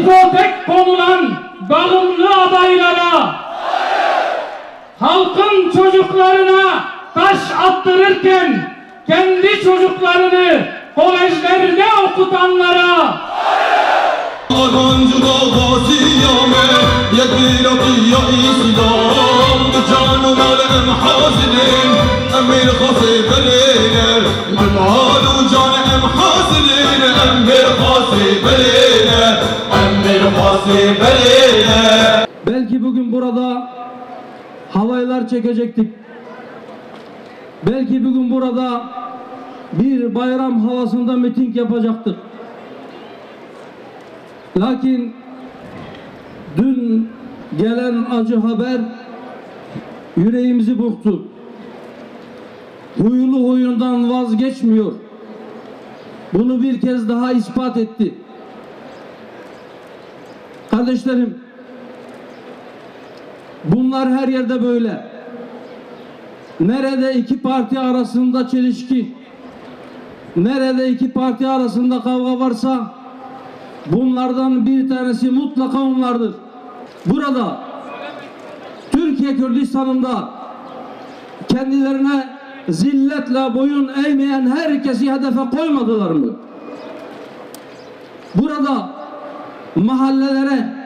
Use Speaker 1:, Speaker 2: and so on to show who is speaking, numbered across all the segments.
Speaker 1: ipotek konulan bağımlı adaylara, halkın çocuklarına taş attırırken kendi çocuklarını kolejlerde okutanlara,
Speaker 2: belki bugün burada halaylar çekecektik. Belki bugün burada bir bayram havasında miting yapacaktık. Lakin dün gelen acı haber yüreğimizi burktu. Huylu huyundan vazgeçmiyor. Bunu bir kez daha ispat etti. Kardeşlerim, bunlar her yerde böyle. Nerede iki parti arasında çelişki, nerede iki parti arasında kavga varsa bunlardan bir tanesi mutlaka onlardır. Burada Türkiye Kürdistan'ında kendilerine zilletle boyun eğmeyen herkesi hedefe koymadılar mı? Burada mahallelere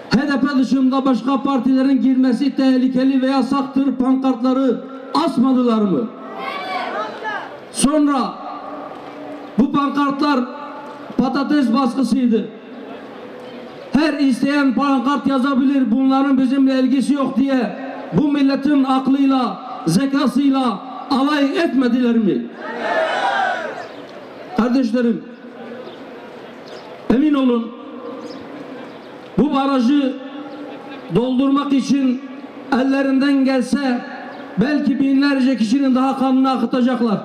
Speaker 2: HDP dışında başka partilerin girmesi tehlikeli ve yasaktır pankartları asmadılar mı? Sonra bu pankartlar patates baskısıydı. Her isteyen pankart yazabilir, bunların bizimle ilgisi yok diye bu milletin aklıyla, zekasıyla alay etmediler mi? Kardeşlerim, emin olun, bu barajı doldurmak için ellerinden gelse belki binlerce kişinin daha kanını akıtacaklar.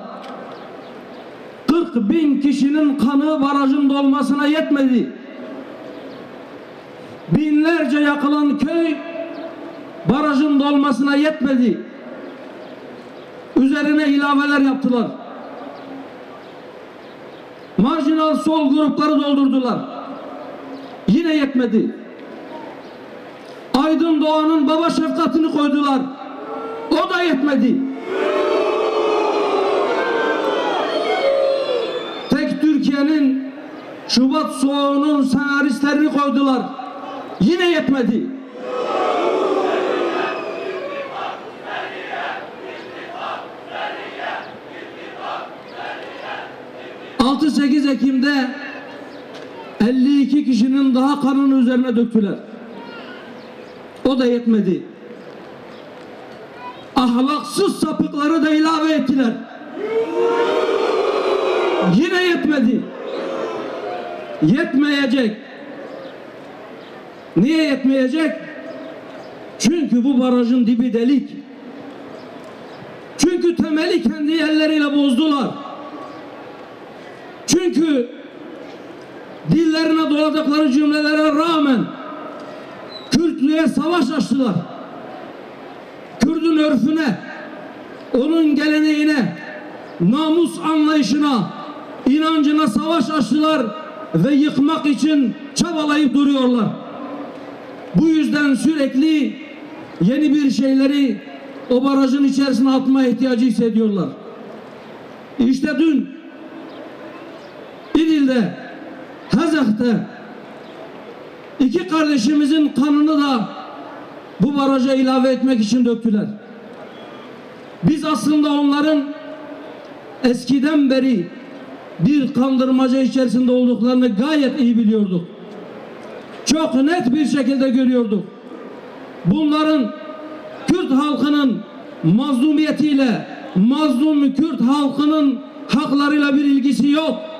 Speaker 2: 40.000 kişinin kanı barajın dolmasına yetmedi. Binlerce yakılan köy barajın dolmasına yetmedi. Üzerine ilaveler yaptılar. Marjinal sol grupları doldurdular. Yine yetmedi. Aydın Doğan'ın baba şefkatini koydular. O da yetmedi. Tek Türkiye'nin Şubat Soğuğu'nun senaristlerini koydular. Yine yetmedi. ...6-8 Ekim'de 52 kişinin daha kanını üzerine döktüler. O da yetmedi. Ahlaksız sapıkları da ilave ettiler. Yine yetmedi. Yetmeyecek. Niye yetmeyecek? Çünkü bu barajın dibi delik. Çünkü temeli kendi elleriyle bozdular. Çünkü dillerine doladıkları cümlelere rağmen Kürtlüğe savaş açtılar. Kürdün örfüne, onun geleneğine, namus anlayışına, inancına savaş açtılar ve yıkmak için çabalayıp duruyorlar. Bu yüzden sürekli yeni bir şeyleri o barajın içerisine atma ihtiyacı hissediyorlar. İşte dün İdil'de, Hazak'ta iki kardeşimizin kanını da bu baraja ilave etmek için döktüler. Biz aslında onların eskiden beri bir kandırmaca içerisinde olduklarını gayet iyi biliyorduk. Çok net bir şekilde görüyorduk. Bunların Kürt halkının mazlumiyetiyle, mazlum Kürt halkının haklarıyla bir ilgisi yok.